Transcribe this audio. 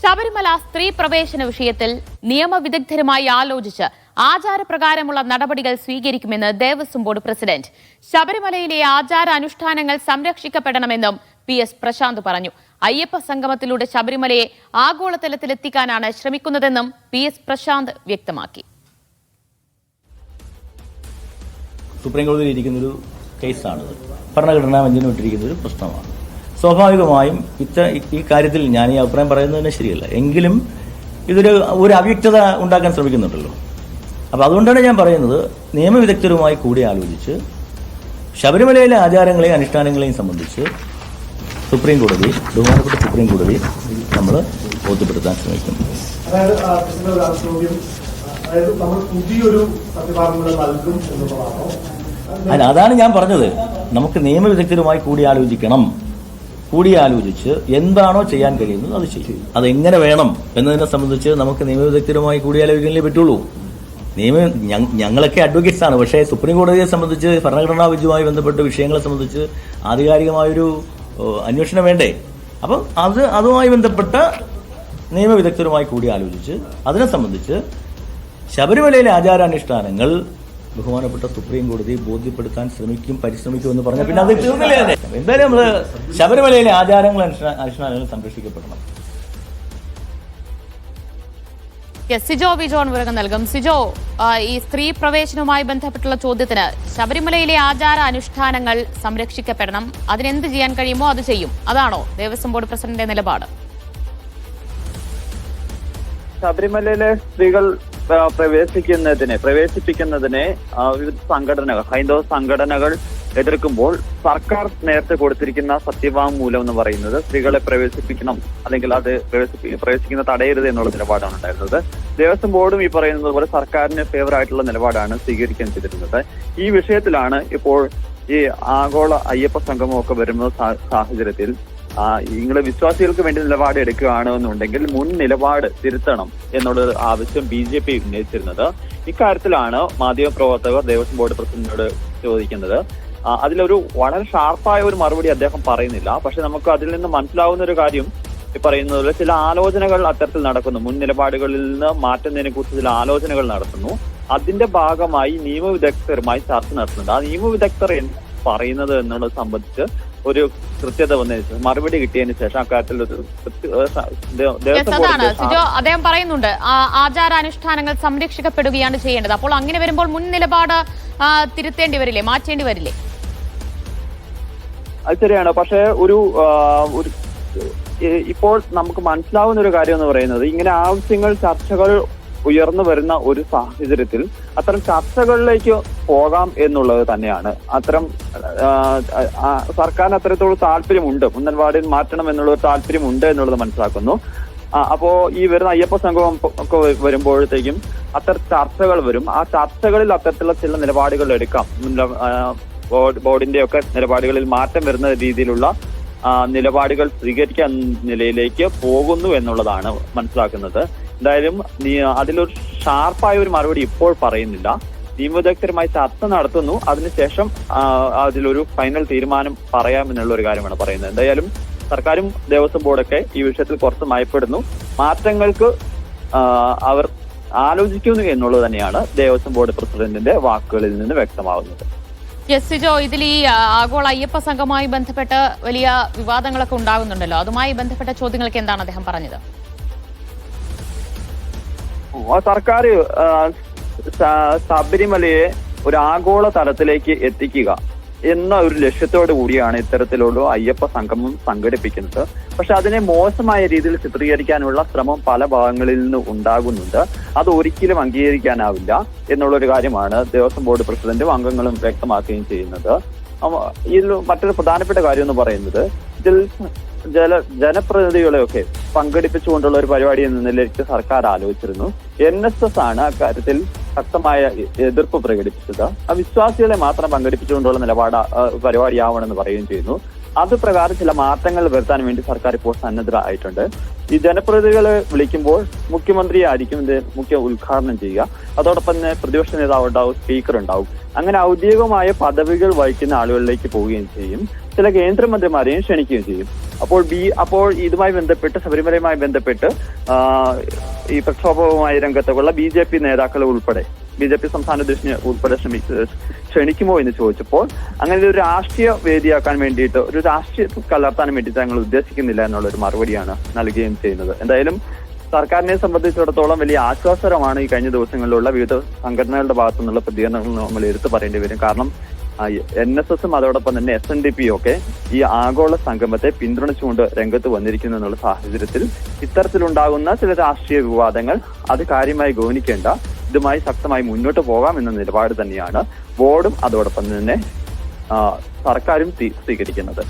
ശബരിമല സ്ത്രീ പ്രവേശന വിഷയത്തിൽ നിയമവിദഗ്ധരുമായി ആലോചിച്ച് ആചാരപ്രകാരമുള്ള നടപടികൾ സ്വീകരിക്കുമെന്ന് ദേവസ്വം ബോർഡ് പ്രസിഡന്റ്. ശബരിമലയിലെ ആചാര അനുഷ്ഠാനങ്ങൾ സംരക്ഷിക്കപ്പെടണമെന്നും PS പ്രശാന്ത് പറഞ്ഞു. അയ്യപ്പ സംഗമത്തിലൂടെ ശബരിമലയെ ആഗോളതലത്തിലെത്തിക്കാനാണ് ശ്രമിക്കുന്നതെന്നും PS പ്രശാന്ത് വ്യക്തമാക്കി. സുപ്രീം കോടതിയിൽ ഇരിക്കുന്നൊരു കേസാണിത്. ഭരണഘടനാ ബെഞ്ചിന് വിട്ടിരിക്കുന്ന ഒരു പ്രശ്നമാണ്. സ്വാഭാവികമായും ഈ കാര്യത്തിൽ ഞാൻ ഈ അഭിപ്രായം പറയുന്നത് തന്നെ ശരിയല്ല. എങ്കിലും ഒരു അവ്യക്തത ഉണ്ടാക്കാൻ ശ്രമിക്കുന്നുണ്ടല്ലോ. അപ്പോൾ അതുകൊണ്ടാണ് ഞാൻ പറയുന്നത്, നിയമവിദഗ്ധരുമായി കൂടി ആലോചിച്ച് ശബരിമലയിലെ ആചാരങ്ങളെയും അനുഷ്ഠാനങ്ങളെയും സംബന്ധിച്ച് ബഹുമാനപ്പെട്ട സുപ്രീം കോടതി നമ്മൾ ബോധ്യപ്പെടുത്താൻ ശ്രമിക്കും. അതാണ് ഞാൻ പറഞ്ഞത്. നമുക്ക് നിയമവിദഗ്ധരുമായി കൂടിയാലോചിച്ച് എന്താണോ ചെയ്യാൻ കഴിയുന്നത് അത് ചെയ്യും. അതെങ്ങനെ വേണം എന്നതിനെ സംബന്ധിച്ച് നമുക്ക് നിയമവിദഗ്ധരുമായി കൂടിയാലോചിക്കാനേ പറ്റുള്ളൂ. ഞങ്ങളൊക്കെ അഡ്വക്കേറ്റ്സ് ആണ്. പക്ഷേ സുപ്രീം കോടതിയെ സംബന്ധിച്ച് ഭരണഘടനാ ബെഞ്ചുമായി ബന്ധപ്പെട്ട വിഷയങ്ങളെ സംബന്ധിച്ച് ആധികാരികമായൊരു അന്വേഷണം വേണ്ടേ? അപ്പം അതുമായി ബന്ധപ്പെട്ട നിയമവിദഗ്ധരുമായി കൂടി ആലോചിച്ച് അതിനെ സംബന്ധിച്ച് ശബരിമലയിലെ ആചാരാനുഷ്ഠാനങ്ങൾ ബഹുമാനപ്പെട്ട സുപ്രീം കോടതി ബോധ്യപ്പെടുത്താൻ പരിശ്രമിക്കും എന്ന് പറഞ്ഞാൽ പിന്നെ അത് തീർന്നില്ലേ തന്നെ. എന്തായാലും നമ്മൾ ശബരിമലയിലെ ആചാരങ്ങൾ അനുഷ്ഠാനങ്ങൾ സംരക്ഷിക്കപ്പെടണം. സിജോ വിജോൺ വിവരം നൽകും. സിജോ, ഈ സ്ത്രീ പ്രവേശനവുമായി ബന്ധപ്പെട്ടുള്ള ചോദ്യത്തിന് ശബരിമലയിലെ ആചാര അനുഷ്ഠാനങ്ങൾ സംരക്ഷിക്കപ്പെടണം, അതിനെന്ത് ചെയ്യാൻ കഴിയുമോ അത് ചെയ്യും, അതാണോ ദേവസ്വം ബോർഡ് പ്രസിഡന്റിന്റെ നിലപാട്? ശബരിമലയിലെ സ്ത്രീകൾ പ്രവേശിപ്പിക്കുന്നതിനെ വിവിധ സംഘടനകൾ, ഹൈന്ദവ സംഘടനകൾ എതിർക്കുമ്പോൾ സർക്കാർ നേരത്തെ കൊടുത്തിരിക്കുന്ന സത്യവാങ്മൂലം എന്ന് പറയുന്നത് സ്ത്രീകളെ പ്രവേശിപ്പിക്കണം, അല്ലെങ്കിൽ അത് പ്രവേശിക്കുന്ന തടയരുത് എന്നുള്ള നിലപാടാണ് ഉണ്ടായിരുന്നത്. ദേവസ്വം ബോർഡും ഈ പറയുന്നത് പോലെ സർക്കാരിന് ഫേവർ ആയിട്ടുള്ള നിലപാടാണ് സ്വീകരിക്കാൻ ചെയ്തിരുന്നത്. ഈ വിഷയത്തിലാണ് ഇപ്പോൾ ഈ ആഗോള അയ്യപ്പ സംഗമമൊക്കെ വരുന്ന സാഹചര്യത്തിൽ നിങ്ങളെ വിശ്വാസികൾക്ക് വേണ്ടി നിലപാട് എടുക്കുകയാണ് എന്നുണ്ടെങ്കിൽ മുൻ നിലപാട് തിരുത്തണം എന്നുള്ളൊരു ആവശ്യം BJP ഉന്നയിച്ചിരുന്നത്. ഇക്കാര്യത്തിലാണ് മാധ്യമപ്രവർത്തകർ ദേവസ്വം ബോർഡ് പ്രസിഡന്റിനോട് ചോദിക്കുന്നത്. അതിലൊരു വളരെ ഷാർപ്പായ ഒരു മറുപടി അദ്ദേഹം പറയുന്നില്ല. പക്ഷെ നമുക്ക് അതിൽ നിന്ന് മനസ്സിലാവുന്ന ഒരു കാര്യം ഈ പറയുന്നത് ചില ആലോചനകൾ അത്തരത്തിൽ നടക്കുന്നു. മുൻ നിലപാടുകളിൽ നിന്ന് മാറ്റുന്നതിനെ കുറിച്ച് ചില ആലോചനകൾ നടത്തുന്നു. അതിന്റെ ഭാഗമായി നിയമവിദഗ്ധരുമായി ചർച്ച നടത്തുന്നുണ്ട്. ആ നിയമവിദഗ്ധർ പറയുന്നത് എന്നുള്ളത് സംബന്ധിച്ച് ഒരു കൃത്യത വന്നതിന് മറുപടി കിട്ടിയതിന് ശേഷം അക്കാര്യത്തിൽ അദ്ദേഹം പറയുന്നുണ്ട് ആചാരാനുഷ്ഠാനങ്ങൾ സംരക്ഷിക്കപ്പെടുകയാണ് ചെയ്യേണ്ടത്. അപ്പോൾ അങ്ങനെ വരുമ്പോൾ മുൻ നിലപാട് തിരുത്തേണ്ടി വരില്ലേ, മാറ്റേണ്ടി വരില്ലേ? അത് ശരിയാണ്. പക്ഷെ ഇപ്പോൾ നമുക്ക് മനസ്സിലാവുന്ന ഒരു കാര്യം എന്ന് പറയുന്നത്, ഇങ്ങനെ ചർച്ചകൾ ഉയർന്നു വരുന്ന ഒരു സാഹചര്യത്തിൽ അത്തരം ചർച്ചകളിലേക്ക് പോകാം എന്നുള്ളത് തന്നെയാണ്. സർക്കാരിന് അത്തരത്തിലുള്ള താല്പര്യമുണ്ട്, മുൻനിലപാടിൽ മാറ്റണം എന്നുള്ള താല്പര്യമുണ്ട് എന്നുള്ളത് മനസ്സിലാക്കുന്നു. അപ്പോ ഈ വരുന്ന അയ്യപ്പ സംഗമം ഒക്കെ വരുമ്പോഴത്തേക്കും അത്തരം ചർച്ചകൾ വരും. ആ ചർച്ചകളിൽ അത്തരത്തിലുള്ള ചില നിലപാടുകൾ എടുക്കാം. ബോർഡിന്റെ ഒക്കെ നിലപാടുകളിൽ മാറ്റം വരുന്ന രീതിയിലുള്ള നിലപാടുകൾ സ്വീകരിക്കാൻ നിലയിലേക്ക് പോകുന്നു എന്നുള്ളതാണ് മനസ്സിലാക്കുന്നത്. എന്തായാലും അതിലൊരു ഷാർപ്പായ ഒരു മറുപടി ഇപ്പോൾ പറയുന്നില്ല. നിയമവിദഗ്ധരുമായി ചർച്ച നടത്തുന്നു, അതിനുശേഷം അതിലൊരു ഫൈനൽ തീരുമാനം പറയാമെന്നുള്ള ഒരു കാര്യമാണ് പറയുന്നത്. എന്തായാലും സർക്കാരും ദേവസ്വം ബോർഡൊക്കെ ഈ വിഷയത്തിൽ കുറച്ച് മയപ്പെടുന്നു. മാറ്റങ്ങൾക്ക് അവർ ആലോചിക്കുന്നു എന്നുള്ളത് തന്നെയാണ് ദേവസ്വം ബോർഡ് പ്രസിഡന്റിന്റെ വാക്കുകളിൽ നിന്ന് വ്യക്തമാവുന്നത്. സിജോ, ഇതിൽ ഈ ആഗോള അയ്യപ്പ സംഘവുമായി ബന്ധപ്പെട്ട് വലിയ വിവാദങ്ങളൊക്കെ ഉണ്ടാകുന്നുണ്ടല്ലോ, അതുമായി ബന്ധപ്പെട്ട ചോദ്യങ്ങൾക്ക് എന്താണ് അദ്ദേഹം പറഞ്ഞത്? സർക്കാർ ശബരിമലയെ ഒരു ആഗോള തലത്തിലേക്ക് എത്തിക്കുക എന്ന ഒരു ലക്ഷ്യത്തോടു കൂടിയാണ് ഇത്തരത്തിലുള്ള അയ്യപ്പ സംഗമം സംഘടിപ്പിക്കുന്നത്. പക്ഷെ അതിനെ മോശമായ രീതിയിൽ ചിത്രീകരിക്കാനുള്ള ശ്രമം പല ഭാഗങ്ങളിൽ നിന്ന് ഉണ്ടാകുന്നുണ്ട്. അത് ഒരിക്കലും അംഗീകരിക്കാനാവില്ല എന്നുള്ളൊരു കാര്യമാണ് ദേവസ്വം ബോർഡ് പ്രസിഡന്റും അംഗങ്ങളും വ്യക്തമാക്കുകയും ചെയ്യുന്നത്. ഇതിൽ മറ്റൊരു പ്രധാനപ്പെട്ട കാര്യം എന്ന് പറയുന്നത്, ഇതിൽ ജനപ്രതിനിധികളെയൊക്കെ പങ്കെടുപ്പിച്ചുകൊണ്ടുള്ള ഒരു പരിപാടി എന്ന നിലയ്ക്ക് സർക്കാർ ആലോചിച്ചിരുന്നു. NSS ആണ് അക്കാര്യത്തിൽ ശക്തമായ എതിർപ്പ് പ്രകടിപ്പിച്ചത്. ആ വിശ്വാസികളെ മാത്രം പങ്കെടുപ്പിച്ചുകൊണ്ടുള്ള പരിപാടിയാവണമെന്ന് പറയുകയും ചെയ്യുന്നു. അത് പ്രകാരം ചില മാറ്റങ്ങൾ വരുത്താൻ വേണ്ടി സർക്കാർ ഇപ്പോൾ സന്നദ്ധരായിട്ടുണ്ട്. ഈ ജനപ്രതിനിധികളെ വിളിക്കുമ്പോൾ മുഖ്യമന്ത്രി ആയിരിക്കും ഇത് മുഖ്യ ഉദ്ഘാടനം ചെയ്യുക. അതോടൊപ്പം തന്നെ പ്രതിപക്ഷ നേതാവ് ഉണ്ടാവും, സ്പീക്കർ ഉണ്ടാവും. അങ്ങനെ ഔദ്യോഗികമായ പദവികൾ വഹിക്കുന്ന ആളുകളിലേക്ക് പോവുകയും ചെയ്യും. ചില കേന്ദ്രമന്ത്രിമാരെയും ക്ഷണിക്കുകയും ചെയ്യും. അപ്പോൾ ഇതുമായി ബന്ധപ്പെട്ട് ശബരിമലയുമായി ബന്ധപ്പെട്ട് ഈ പ്രക്ഷോഭവുമായി രംഗത്തുള്ള BJP നേതാക്കൾ ഉൾപ്പെടെ BJP സംസ്ഥാന അധ്യക്ഷന് ഉൾപ്പെടെ ക്ഷണിക്കുമോ എന്ന് ചോദിച്ചപ്പോൾ അങ്ങനെ ഒരു രാഷ്ട്രീയ വേദിയാക്കാൻ വേണ്ടിയിട്ട്, ഒരു രാഷ്ട്രീയ കലർത്താൻ വേണ്ടിയിട്ട് ഞങ്ങൾ ഉദ്ദേശിക്കുന്നില്ല എന്നുള്ള ഒരു മറുപടിയാണ് നൽകുകയും ചെയ്യുന്നത്. എന്തായാലും സർക്കാരിനെ സംബന്ധിച്ചിടത്തോളം വലിയ ആശ്വാസകരമാണ് ഈ കഴിഞ്ഞ ദിവസങ്ങളിലുള്ള വിവിധ സംഘടനകളുടെ ഭാഗത്തു നിന്നുള്ള പ്രതികരണങ്ങൾ നമ്മൾ എടുത്തു പറയേണ്ടി വരും. കാരണം NSSും അതോടൊപ്പം തന്നെ SNDP ഒക്കെ ഈ ആഗോള സംഗമത്തെ പിന്തുണച്ചുകൊണ്ട് രംഗത്ത് വന്നിരിക്കുന്നു എന്നുള്ള സാഹചര്യത്തിൽ ഇത്തരത്തിലുണ്ടാകുന്ന ചില രാഷ്ട്രീയ വിവാദങ്ങൾ അത് കാര്യമായി ഗൗനിക്കേണ്ട, ഇതുമായി ശക്തമായി മുന്നോട്ട് പോകാം എന്ന നിലപാട് തന്നെയാണ് ബോർഡും അതോടൊപ്പം തന്നെ സർക്കാരും സ്വീകരിക്കുന്നത്.